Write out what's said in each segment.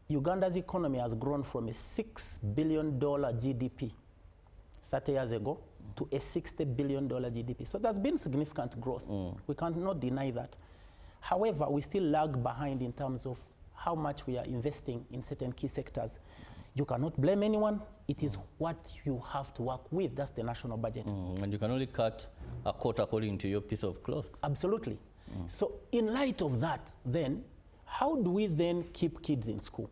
Uganda's economy has grown from a $6 billion GDP 30 years ago to a $60 billion GDP. So there's been significant growth. We cannot deny that. However, we still lag behind in terms of how much we are investing in certain key sectors. You cannot blame anyone. It is what you have to work with. That's the national budget. And you can only cut a coat according to your piece of cloth. Absolutely. So in light of that, then, how do we then keep kids in school?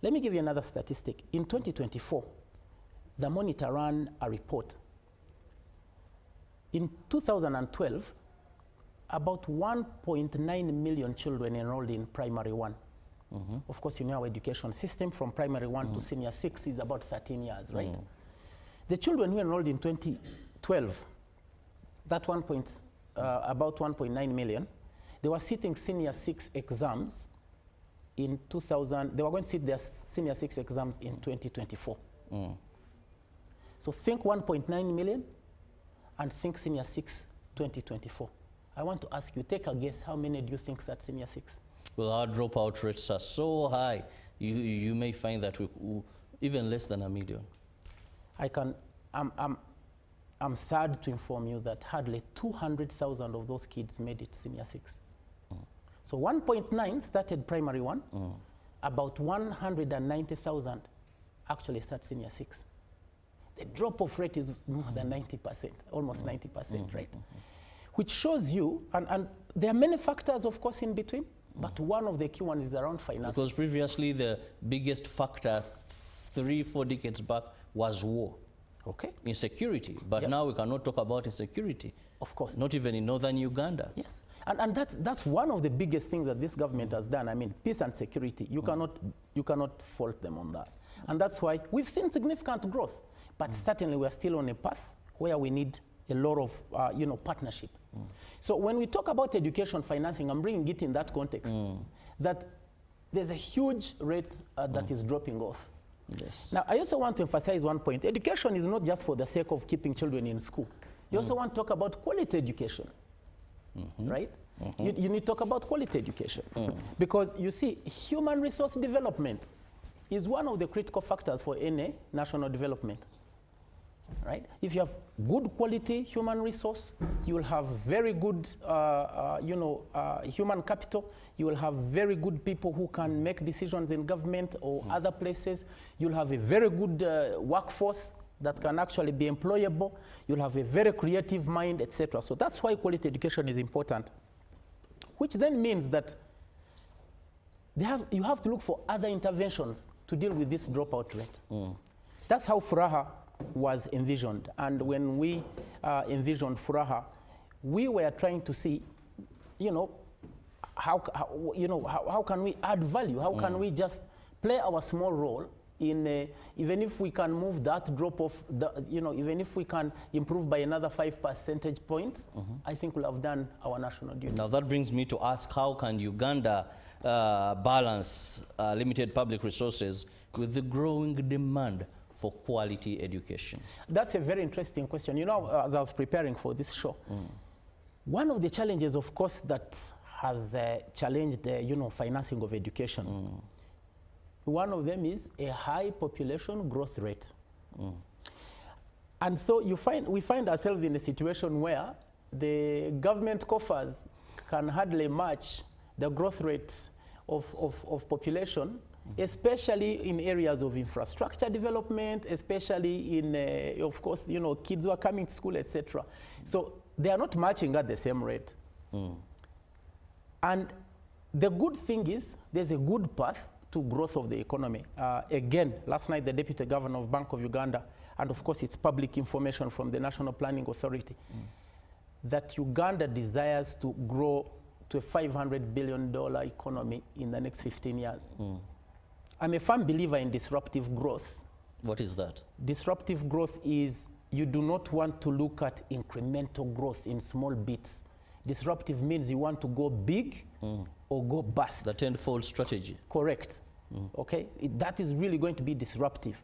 Let me give you another statistic. In 2024, the Monitor ran a report. In 2012, about 1.9 million children enrolled in primary one. Of course, you know our education system from primary one to senior 6 is about 13 years, right? The children who enrolled in 2012, that about 1.9 million, they were sitting senior 6 exams in 2000. They were going to sit their senior 6 exams in 2024. So think 1.9 million and think senior 6 2024. I want to ask you, take a guess, how many do you think that senior 6? Well, our dropout rates are so high, you may find that we even less than 1 million. I'm sad to inform you that hardly 200,000 of those kids made it senior 6. So 1.9 started primary one, about 190,000 actually start senior 6. The drop-off rate is more than 90%, almost 90%, right? Which shows you, and there are many factors, of course, in between, but one of the key ones is around finance. Because previously the biggest factor 3-4 decades back was war. Okay. Insecurity. But now we cannot talk about insecurity. Of course. Not even in northern Uganda. Yes. And that's one of the biggest things that this government has done. I mean, peace and security, you cannot fault them on that. And that's why we've seen significant growth. But certainly we are still on a path where we need a lot of partnership. So when we talk about education financing, I'm bringing it in that context, that there's a huge rate that is dropping off. Yes. Now, I also want to emphasize one point. Education is not just for the sake of keeping children in school. You also want to talk about quality education, right? You need to talk about quality education. Because you see, human resource development is one of the critical factors for any national development. Right? If you have good quality human resource, you will have very good, human capital. You will have very good people who can make decisions in government or other places. You'll have a very good workforce that can actually be employable. You'll have a very creative mind, etc. So that's why quality education is important, which then means that you have to look for other interventions to deal with this dropout rate. That's how Furaha was envisioned. And when we envisioned Furaha, we were trying to see, how can we add value? How can we just play our small role in, even if we can move that drop off, even if we can improve by another 5 percentage points, I think we'll have done our national duty. Now that brings me to ask, how can Uganda balance limited public resources with the growing demand for quality education? That's a very interesting question. As I was preparing for this show, one of the challenges, of course, that has challenged financing of education, one of them is a high population growth rate. And so we find ourselves in a situation where the government coffers can hardly match the growth rates of population, especially in areas of infrastructure development, especially in, of course, kids who are coming to school, etc. So they are not matching at the same rate. And the good thing is there's a good path to growth of the economy. Again, last night the Deputy Governor of Bank of Uganda, and of course it's public information from the National Planning Authority, that Uganda desires to grow to a $500 billion economy in the next 15 years. I'm a firm believer in disruptive growth. What is that? Disruptive growth is you do not want to look at incremental growth in small bits. Disruptive means you want to go big or go bust. The tenfold strategy. Correct. Okay, that is really going to be disruptive.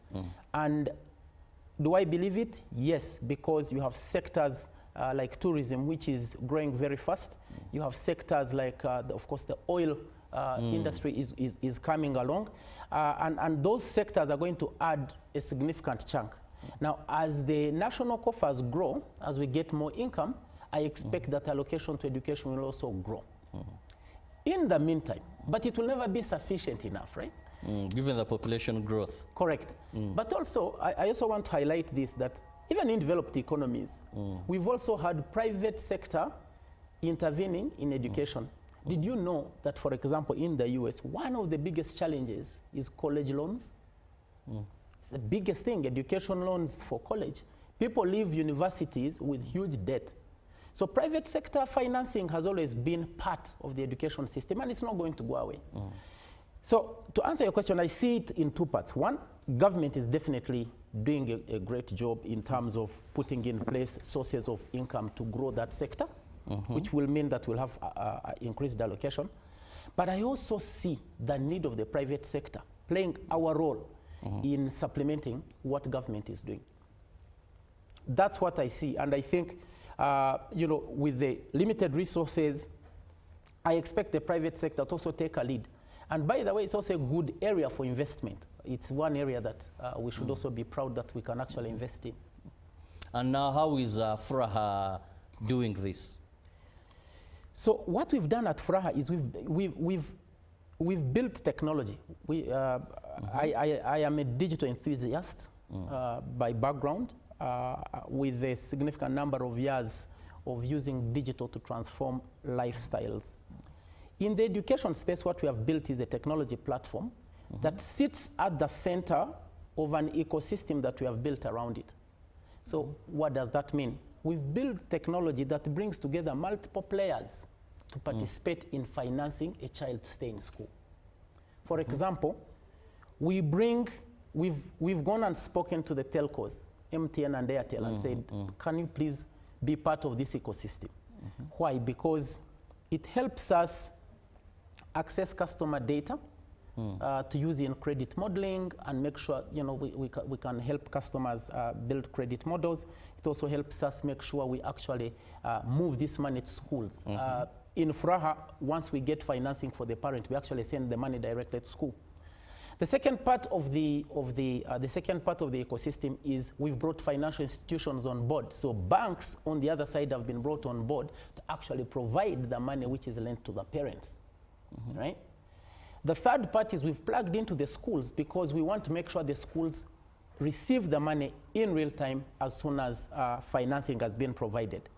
And do I believe it? Yes, because you have sectors like tourism, which is growing very fast. You have sectors like, of course, the oil industry is coming along. And those sectors are going to add a significant chunk. Now, as the national coffers grow, as we get more income, I expect that allocation to education will also grow. In the meantime, but it will never be sufficient enough, right? Given the population growth. Correct. But also, I also want to highlight this, that even in developed economies, we've also had private sector intervening in education. Did you know that, for example, in the US, one of the biggest challenges is college loans? It's the biggest thing, education loans for college. People leave universities with huge debt. So private sector financing has always been part of the education system, and it's not going to go away. So to answer your question, I see it in two parts. One, government is definitely doing a great job in terms of putting in place sources of income to grow that sector, which will mean that we'll have increased allocation. But I also see the need of the private sector playing our role in supplementing what government is doing. That's what I see, and I think you know, with the limited resources, I expect the private sector to also take a lead. And by the way, it's also a good area for investment. It's one area that we should also be proud that we can actually invest in. And now how is FRAHA doing this? So what we've done at FRAHA is we've built technology. I am a digital enthusiast by background, with a significant number of years of using digital to transform lifestyles. In the education space, what we have built is a technology platform that sits at the center of an ecosystem that we have built around it. So what does that mean? We've built technology that brings together multiple players to participate in financing a child to stay in school. For example, we've gone and spoken to the telcos, MTN and Airtel, and said, can you please be part of this ecosystem? Why? Because it helps us access customer data to use in credit modeling and make sure, you know, we can help customers build credit models. It also helps us make sure we actually move this money to schools. In FRAHA, once we get financing for the parent, we actually send the money directly to school. The second part of the ecosystem is we've brought financial institutions on board. So banks on the other side have been brought on board to actually provide the money which is lent to the parents, right? The third part is we've plugged into the schools because we want to make sure the schools receive the money in real time as soon as financing has been provided.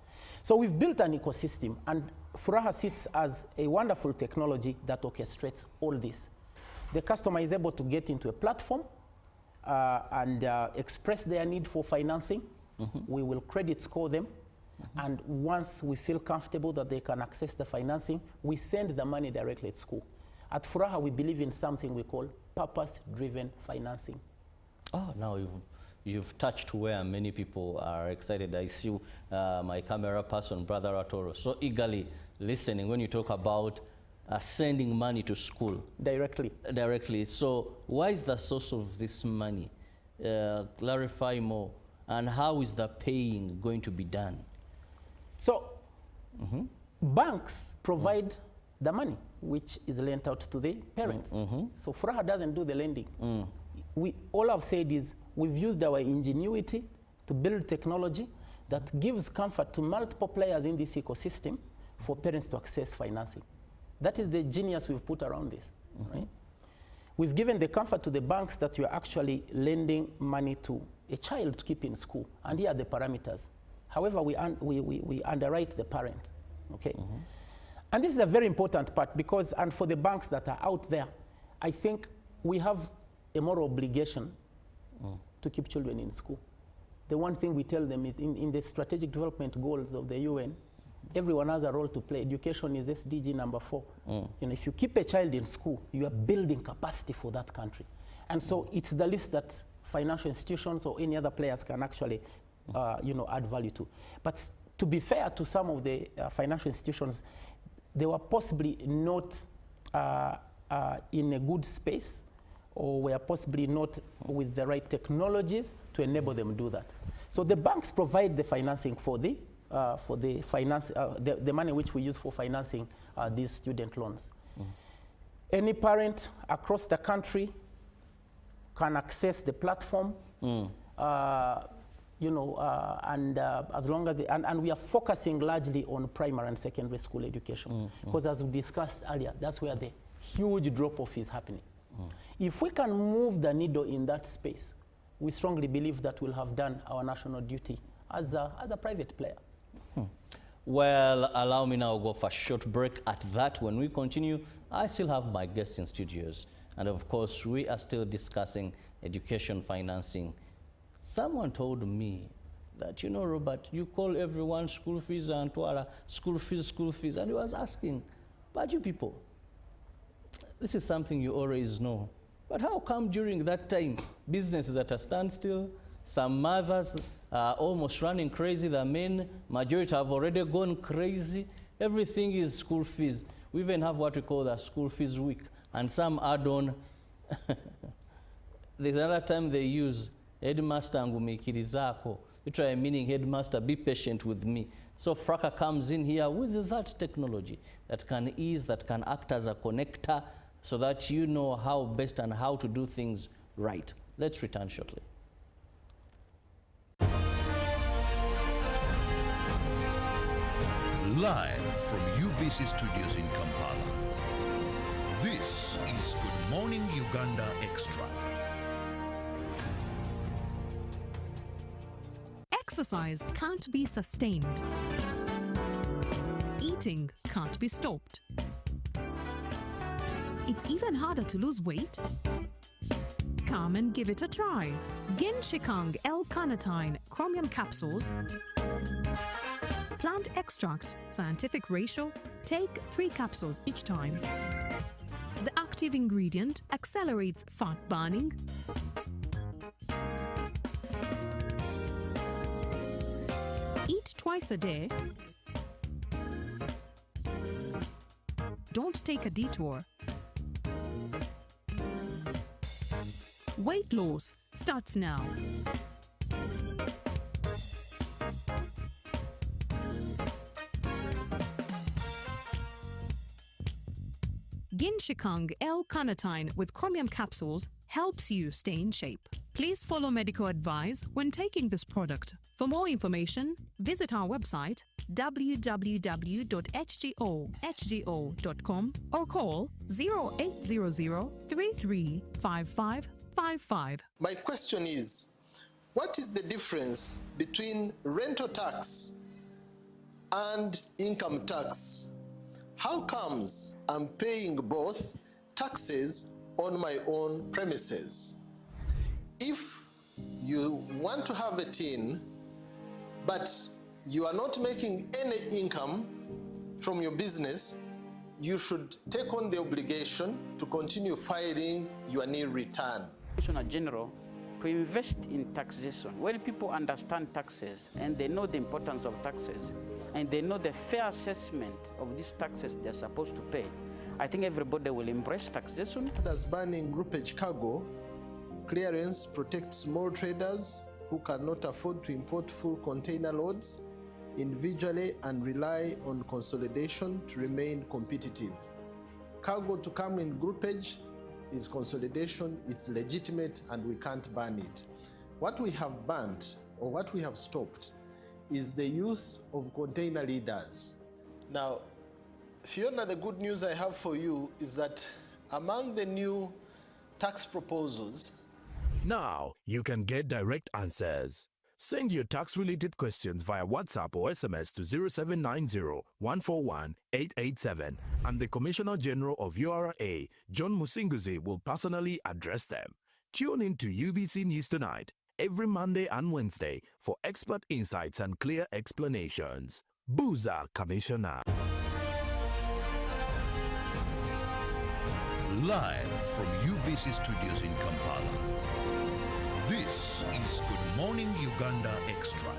So we've built an ecosystem, and FRAHA sits as a wonderful technology that orchestrates all this. The customer is able to get into a platform and express their need for financing. We will credit score them. And once we feel comfortable that they can access the financing, we send the money directly to school. At FRAHA, we believe in something we call purpose-driven financing. Oh, now you've touched where many people are excited. I see my camera person, Brother Atoro, so eagerly listening when you talk about sending money to school. Directly. So why is the source of this money? Clarify more. And how is the paying going to be done? So banks provide the money, which is lent out to the parents. So FRAHA doesn't do the lending. All I've said is we've used our ingenuity to build technology that gives comfort to multiple players in this ecosystem for parents to access financing. That is the genius we've put around this, right? We've given the comfort to the banks that you're actually lending money to a child to keep in school, and here are the parameters. However, we underwrite the parent, okay? And this is a very important part because, and for the banks that are out there, I think we have a moral obligation to keep children in school. The one thing we tell them is in the strategic development goals of the UN, everyone has a role to play. Education is SDG number 4. You know, if you keep a child in school, you are building capacity for that country. And so it's the list that financial institutions or any other players can actually you know, add value to. But to be fair to some of the financial institutions, they were possibly not in a good space, or were possibly not with the right technologies to enable them to do that. So the banks provide the financing for the money which we use for financing these student loans. Any parent across the country can access the platform. You know, as long as and we are focusing largely on primary and secondary school education, because as we discussed earlier, that's where the huge drop-off is happening. If we can move the needle in that space, we strongly believe that we'll have done our national duty as a private player. Well, allow me now to go for a short break. At that, when we continue, I still have my guests in studios. And of course, we are still discussing education financing. Someone told me that, you know, Robert, you call everyone school fees and school fees. And he was asking, but you people, this is something you always know. But how come during that time, business is at a standstill? Some mothers are almost running crazy. The men, majority have already gone crazy. Everything is school fees. We even have what we call the school fees week. And some add on. There's another time they use headmaster ngumikirizako. You try meaning headmaster, be patient with me. So Fraka comes in here with that technology that can ease, that can act as a connector so that you know how best and how to do things right. Let's return shortly. Live from UBC Studios in Kampala, this is Good Morning Uganda Extra. Exercise can't be sustained. Eating can't be stopped. It's even harder to lose weight. Come and give it a try. Genshikang L-carnitine chromium capsules, plant extract, scientific ratio, take 3 capsules each time. The active ingredient accelerates fat burning, eat twice a day, don't take a detour. Weight loss starts now. Genshikang L-carnitine with chromium capsules helps you stay in shape. Please follow medical advice when taking this product. For more information, visit our website www.hgo.com or call 0800 335555. My question is, what is the difference between rental tax and income tax? How comes I'm paying both taxes on my own premises? If you want to have a tin, but you are not making any income from your business, you should take on the obligation to continue filing your nil return. Commissioner General, to invest in taxation, when people understand taxes and they know the importance of taxes and they know the fair assessment of these taxes they're supposed to pay, I think everybody will embrace taxation. As banning groupage cargo, clearance protects small traders who cannot afford to import full container loads individually and rely on consolidation to remain competitive. Cargo to come in groupage is consolidation, it's legitimate, and we can't ban it. What we have banned, or what we have stopped, is the use of container leaders. Now, Fiona, the good news I have for you is that among the new tax proposals, Now, you can get direct answers. Send your tax-related questions via WhatsApp or SMS to 0790-141-887, and the Commissioner General of URA, John Musinguzi, will personally address them. Tune in to UBC News Tonight every Monday and Wednesday for expert insights and clear explanations. Buza Commissioner. Live from UBC Studios in Kampala, this is Good Morning Uganda Extra.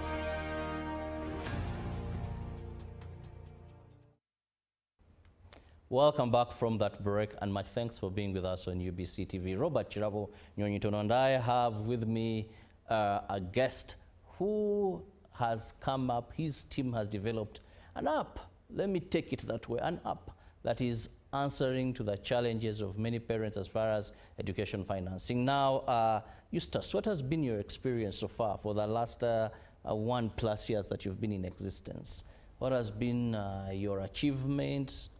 Welcome back from that break, and much thanks for being with us on UBC TV. Robert Chirabo Nyonyitono, and I have with me a guest who has come up, his team has developed an app, let me take it that way, an app that is answering to the challenges of many parents as far as education financing. Now, Eustace, what has been your experience so far for the last 1+ years that you've been in existence? What has been your achievements,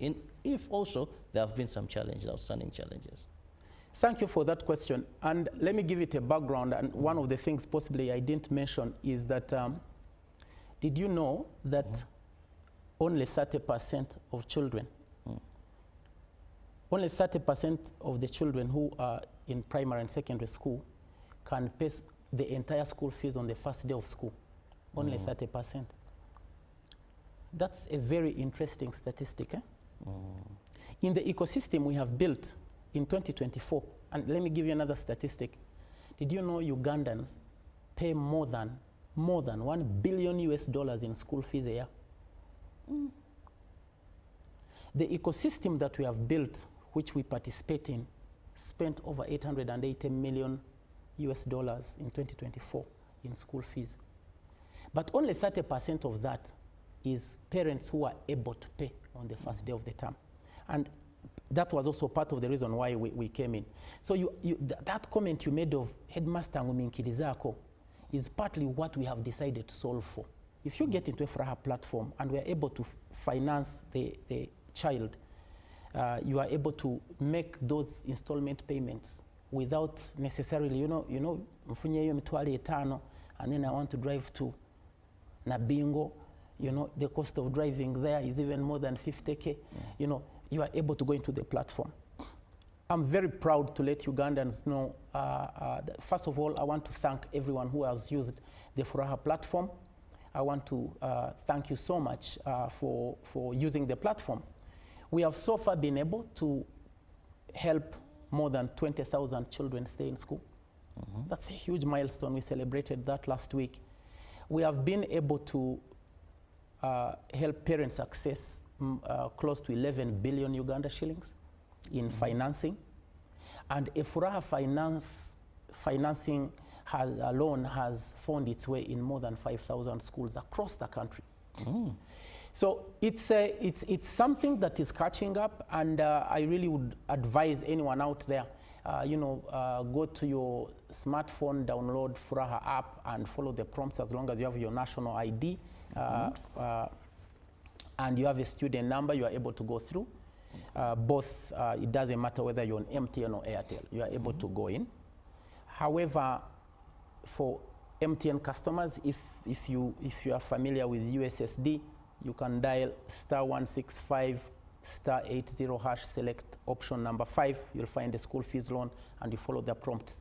if also there have been some challenges, outstanding challenges? Thank you for that question. And let me give it a background. And one of the things possibly I didn't mention is that, did you know that only 30% of children, only 30% of the children who are in primary and secondary school can pay the entire school fees on the first day of school? Only 30%. That's a very interesting statistic. In the ecosystem we have built in 2024, and let me give you another statistic. Did you know Ugandans pay more than $1 billion in school fees a year? The ecosystem that we have built, which we participate in, spent over $880 million in 2024 in school fees. But only 30% of that is parents who are able to pay on the first day of the term. And that was also part of the reason why we came in. So that comment you made of Headmaster Nguminkirizako is partly what we have decided to solve for. If you get into a Furaha platform and we are able to finance the child, you are able to make those installment payments without necessarily, mfunye hiyo mitwali etano, and then I want to drive to Nabingo, the cost of driving there is even more than 50K. You are able to go into the platform. I'm very proud to let Ugandans know, first of all, I want to thank everyone who has used the Furaha platform. I want to thank you so much for using the platform. We have so far been able to help more than 20,000 children stay in school. That's a huge milestone. We celebrated that last week. We have been able to help parents access close to 11 billion Uganda shillings in financing. And Furaha financing alone has found its way in more than 5,000 schools across the country. So it's something that is catching up, and I really would advise anyone out there, go to your smartphone, download Furaha app, and follow the prompts as long as you have your national ID and you have a student number. You are able to go through both. It doesn't matter whether you're on MTN or Airtel. You are able to go in. However, for MTN customers, if you are familiar with USSD, you can dial *165 *80#, select option number 5. You'll find the school fees loan, and you follow the prompts.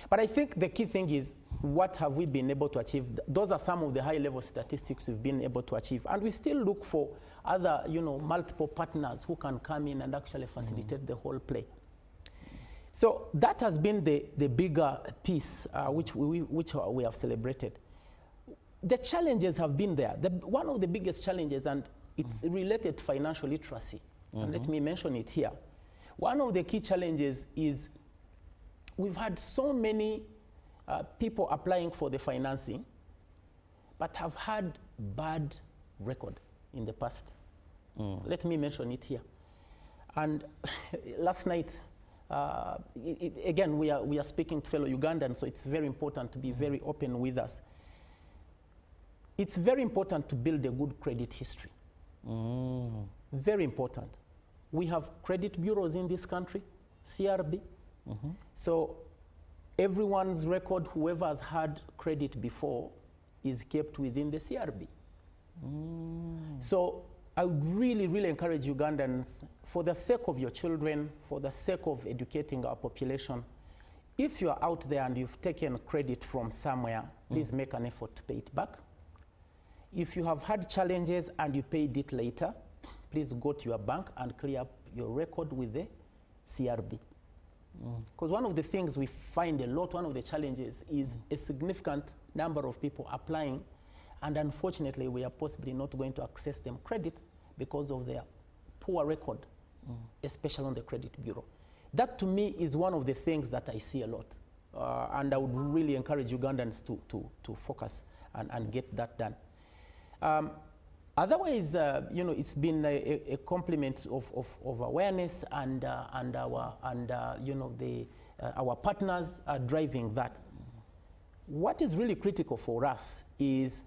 But I think the key thing is, what have we been able to achieve? Those are some of the high-level statistics we've been able to achieve, and we still look for other, multiple partners who can come in and actually facilitate the whole play. So that has been the bigger piece which we have celebrated. The challenges have been there. One of the biggest challenges, and it's related to financial literacy, and let me mention it here. One of the key challenges is we've had so many people applying for the financing, but have had bad record in the past. Let me mention it here. And last night, again, we are speaking to fellow Ugandans, so it's very important to be very open with us. It's very important to build a good credit history. Very important. We have credit bureaus in this country, CRB. So everyone's record, whoever has had credit before, is kept within the CRB. So I would really, really encourage Ugandans, for the sake of your children, for the sake of educating our population, if you are out there and you've taken credit from somewhere, please make an effort to pay it back. If you have had challenges and you paid it later, please go to your bank and clear up your record with the CRB. Because one of the things we find a lot, one of the challenges is a significant number of people applying, and unfortunately we are possibly not going to access them credit because of their poor record, especially on the credit bureau. That to me is one of the things that I see a lot, and I would really encourage Ugandans to focus and get that done. Otherwise, you know, it's been a complement of awareness and you know, our partners are driving that. What is really critical for us is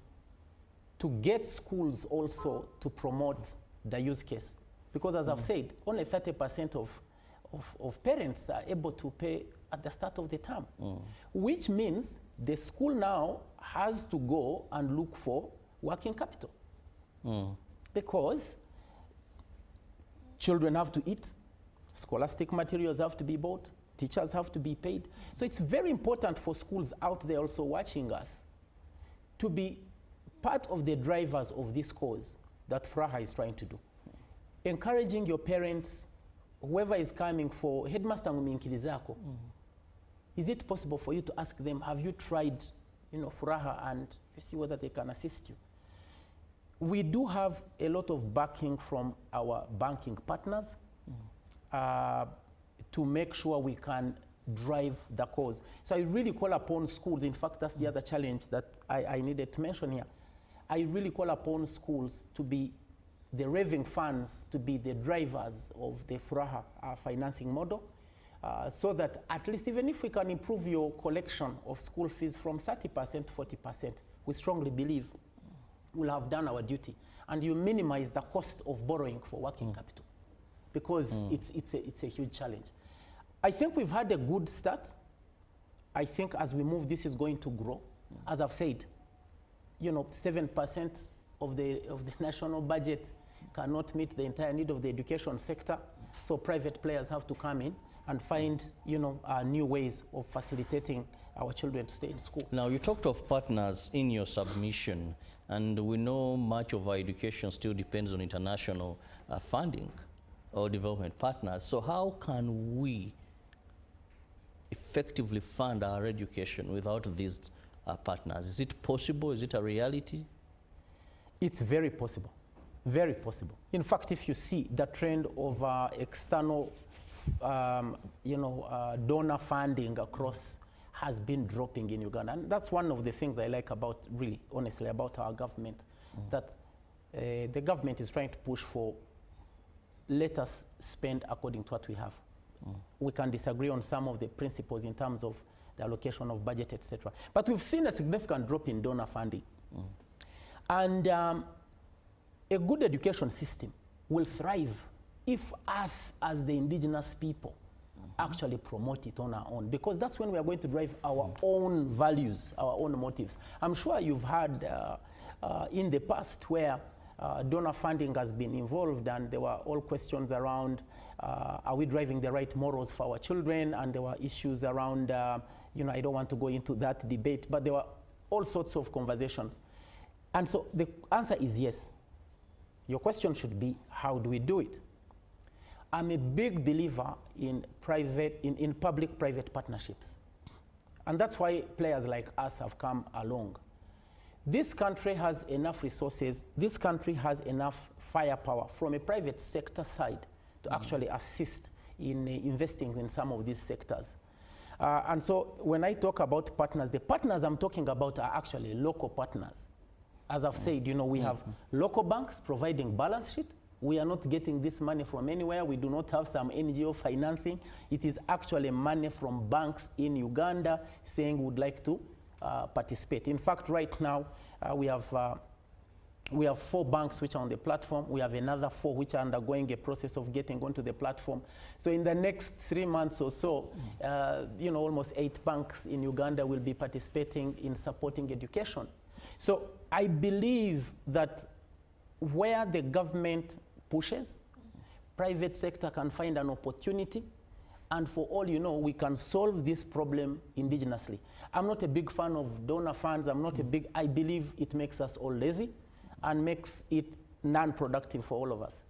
to get schools also to promote the use case. Because as I've said, only 30% of parents are able to pay at the start of the term, which means the school now has to go and look for working capital. Because children have to eat, scholastic materials have to be bought, teachers have to be paid. So it's very important for schools out there also watching us to be part of the drivers of this cause that FRAHA is trying to do. Encouraging your parents, whoever is coming for headmaster Muminkirizako, is it possible for you to ask them, have you tried, you know, FRAHA, and you see whether they can assist you? We do have a lot of backing from our banking partners to make sure we can drive the cause. So I really call upon schools. In fact, that's the other challenge that I needed to mention here. I really call upon schools to be the raving fans, to be the drivers of the FRAHA financing model, so that at least even if we can improve your collection of school fees from 30% to 40%, we strongly believe we'll have done our duty. And you minimize the cost of borrowing for working capital, because it's a huge challenge. I think we've had a good start. I think as we move, this is going to grow. As I've said, you know, 7% of the national budget cannot meet the entire need of the education sector. So private players have to come in and find, you know, new ways of facilitating our children to stay in school. Now, you talked of partners in your submission, and we know much of our education still depends on international funding or development partners. So how can we effectively fund our education without these partners? Is it possible? Is it a reality? It's very possible, very possible. In fact, if you see the trend of external, you know, donor funding across has been dropping in Uganda. And that's one of the things I like about, really, honestly, about our government, that the government is trying to push for, let us spend according to what we have. We can disagree on some of the principles in terms of the allocation of budget, etc. But we've seen a significant drop in donor funding. And a good education system will thrive if us, as the indigenous people, actually promote it on our own, because that's when we are going to drive our own values, our own motives. I'm sure you've heard in the past where donor funding has been involved, and there were all questions around, are we driving the right morals for our children? And there were issues around, you know, I don't want to go into that debate, but there were all sorts of conversations. And so the answer is yes. Your question should be, how do we do it? I'm a big believer in public-private partnerships. And that's why players like us have come along. This country has enough resources. This country has enough firepower from a private sector side to actually assist in investing in some of these sectors. And so when I talk about partners, the partners I'm talking about are actually local partners. As I've said, you know, we have local banks providing balance sheet. We are not getting this money from anywhere. We do not have some NGO financing. It is actually money from banks in Uganda saying we would like to participate. In fact, right now, we have 4 banks which are on the platform. We have another 4 which are undergoing a process of getting onto the platform. So in the next 3 months or so, you know, almost 8 banks in Uganda will be participating in supporting education. So I believe that where the government pushes, private sector can find an opportunity, and for all you know, we can solve this problem indigenously. I'm not a big fan of donor funds. I believe it makes us all lazy and makes it non-productive for all of us.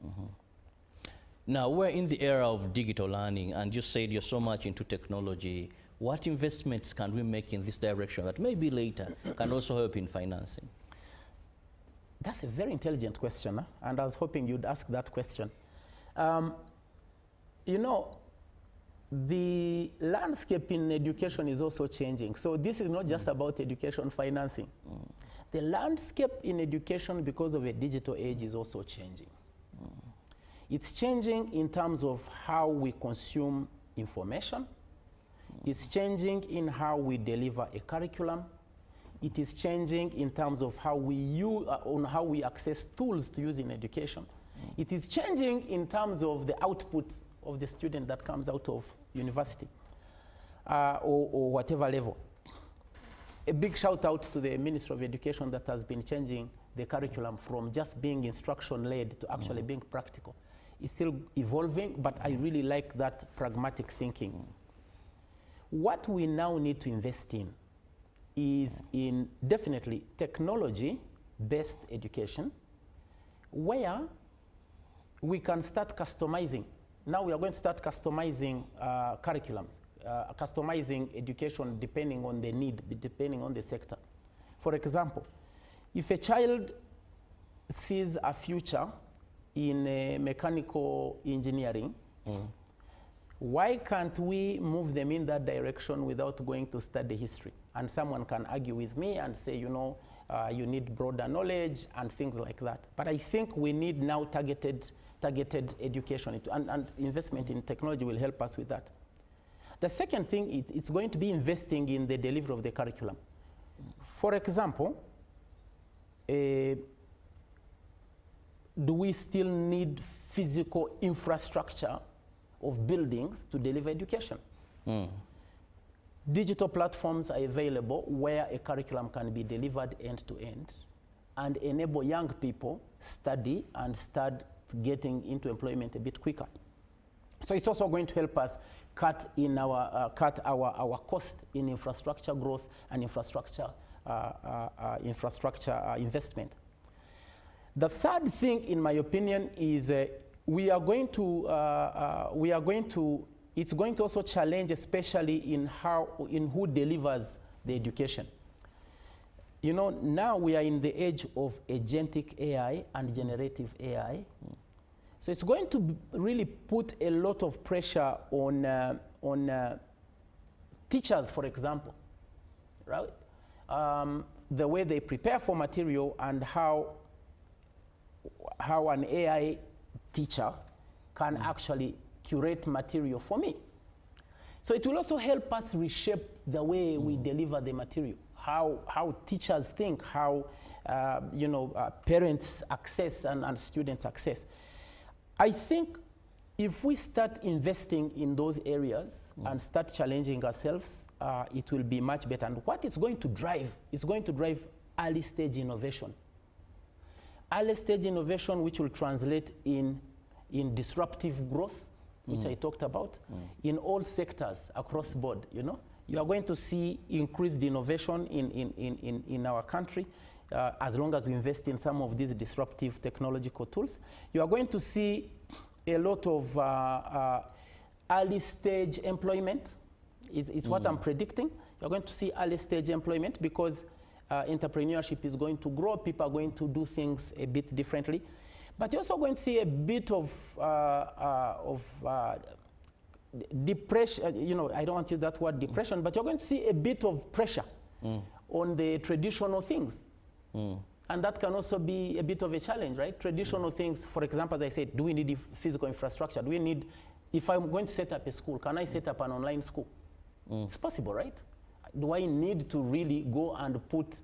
Now, we're in the era of digital learning, and you said you're so much into technology. What investments can we make in this direction that maybe later can also help in financing? That's a very intelligent question, and I was hoping you'd ask that question. You know, the landscape in education is also changing. So this is not just about education financing. The landscape in education, because of a digital age, is also changing. It's changing in terms of how we consume information. It's changing in how we deliver a curriculum. It is changing in terms of how we use, on how we access tools to use in education. It is changing in terms of the output of the student that comes out of university or whatever level. A big shout out to the Ministry of Education that has been changing the curriculum from just being instruction-led to actually being practical. It's still evolving, but I really like that pragmatic thinking. What we now need to invest in is in definitely technology-based education, where we can start customizing. Now we are going to start customizing curriculums, customizing education depending on the need, depending on the sector. For example, if a child sees a future in mechanical engineering, why can't we move them in that direction without going to study history? And someone can argue with me and say, you know, you need broader knowledge and things like that. But I think we need now targeted education, and investment in technology will help us with that. The second thing, it's going to be investing in the delivery of the curriculum. For example, do we still need physical infrastructure of buildings to deliver education? Digital platforms are available where a curriculum can be delivered end to end and enable young people study and start getting into employment a bit quicker. So it's also going to help us cut our cost in infrastructure growth and infrastructure investment. The third thing, in my opinion, is it's going to also challenge, especially in who delivers the education. You know, now we are in the age of agentic AI and generative AI. So it's going to really put a lot of pressure on teachers, for example, right? The way they prepare for material and how an AI teacher can actually curate material for me. So it will also help us reshape the way we deliver the material, how teachers think, how parents access and students access. I think if we start investing in those areas and start challenging ourselves, it will be much better. And what it's going to drive is going to drive early stage innovation. Early stage innovation, which will translate in disruptive growth, which I talked about, in all sectors across board. You know, you are going to see increased innovation in our country as long as we invest in some of these disruptive technological tools. You are going to see a lot of early stage employment. It's what I'm predicting. You're going to see early stage employment because entrepreneurship is going to grow. People are going to do things a bit differently. But you're also going to see a bit of depression. You know, I don't want to use that word depression, but you're going to see a bit of pressure on the traditional things. And that can also be a bit of a challenge, right? Traditional things, for example, as I said, do we need physical infrastructure? Do we need, if I'm going to set up a school, can I set up an online school? It's possible, right? Do I need to really go and put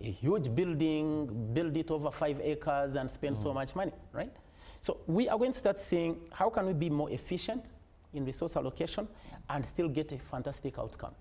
a huge building, build it over 5 acres and spend so much money, right? So we are going to start seeing how can we be more efficient in resource allocation and still get a fantastic outcome.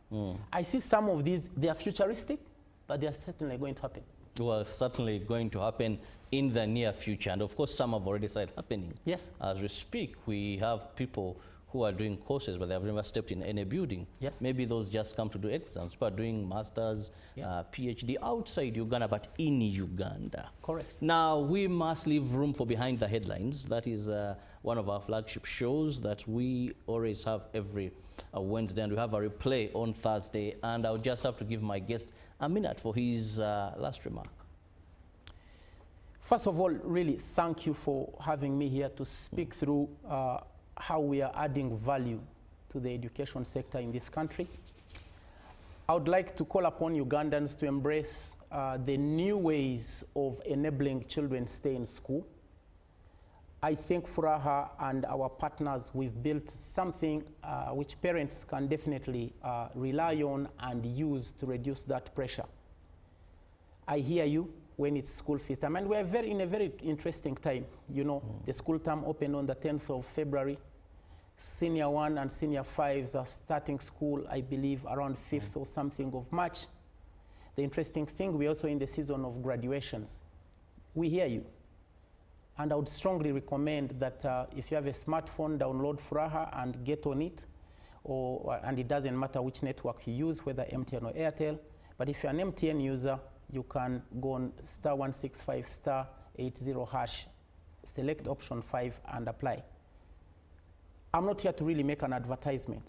I see some of these, they are futuristic, but they are certainly going to happen. Well, certainly going to happen in the near future. And of course, some have already started happening. Yes. As we speak, we have people who are doing courses, but they have never stepped in any building. Yes. Maybe those just come to do exams, but doing masters, PhD outside Uganda, but in Uganda. Correct. Now, we must leave room for Behind the Headlines. That is one of our flagship shows that we always have every Wednesday, and we have a replay on Thursday. And I'll just have to give my guest a minute for his last remark. First of all, really, thank you for having me here to speak through how we are adding value to the education sector in this country. I would like to call upon Ugandans to embrace the new ways of enabling children stay in school. I think Furaha and our partners, we've built something which parents can definitely rely on and use to reduce that pressure. I hear you when it's school fees time, and we're in a very interesting time. You know, the school term opened on the 10th of February. Senior 1 and Senior 5s are starting school, I believe, around 5th or something of March. The interesting thing, we're also in the season of graduations. We hear you. And I would strongly recommend that if you have a smartphone, download Furaha and get on it. And it doesn't matter which network you use, whether MTN or Airtel. But if you're an MTN user, you can go on *165 *80#, select option 5 and apply. I'm not here to really make an advertisement.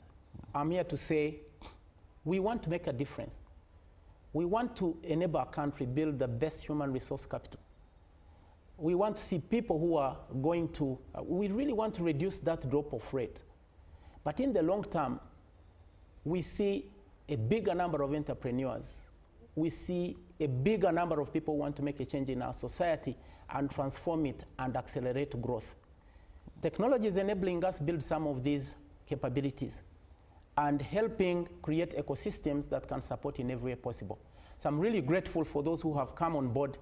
I'm here to say we want to make a difference. We want to enable our country build the best human resource capital. We want to see people who are going to, we really want to reduce that drop-off rate. But in the long term, we see a bigger number of entrepreneurs. We see a bigger number of people who want to make a change in our society and transform it and accelerate growth. Technology is enabling us build some of these capabilities and helping create ecosystems that can support in every way possible. So I'm really grateful for those who have come on board.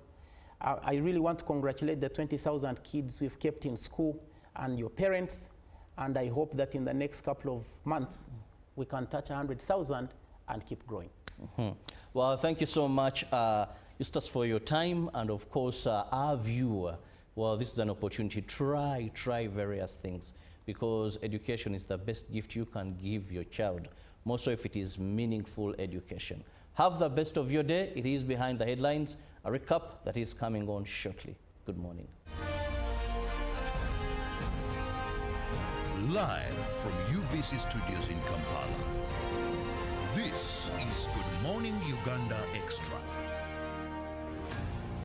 I really want to congratulate the 20,000 kids we've kept in school and your parents, and I hope that in the next couple of months we can touch 100,000 and keep growing. Well, thank you so much, Eustace, for your time, and of course our viewer. Well, this is an opportunity. Try various things, because education is the best gift you can give your child, more so if it is meaningful education. Have the best of your day. It is Behind the Headlines, a recap that is coming on shortly. Good morning. Live from UBC Studios in Kampala, this is Good Morning Uganda Extra.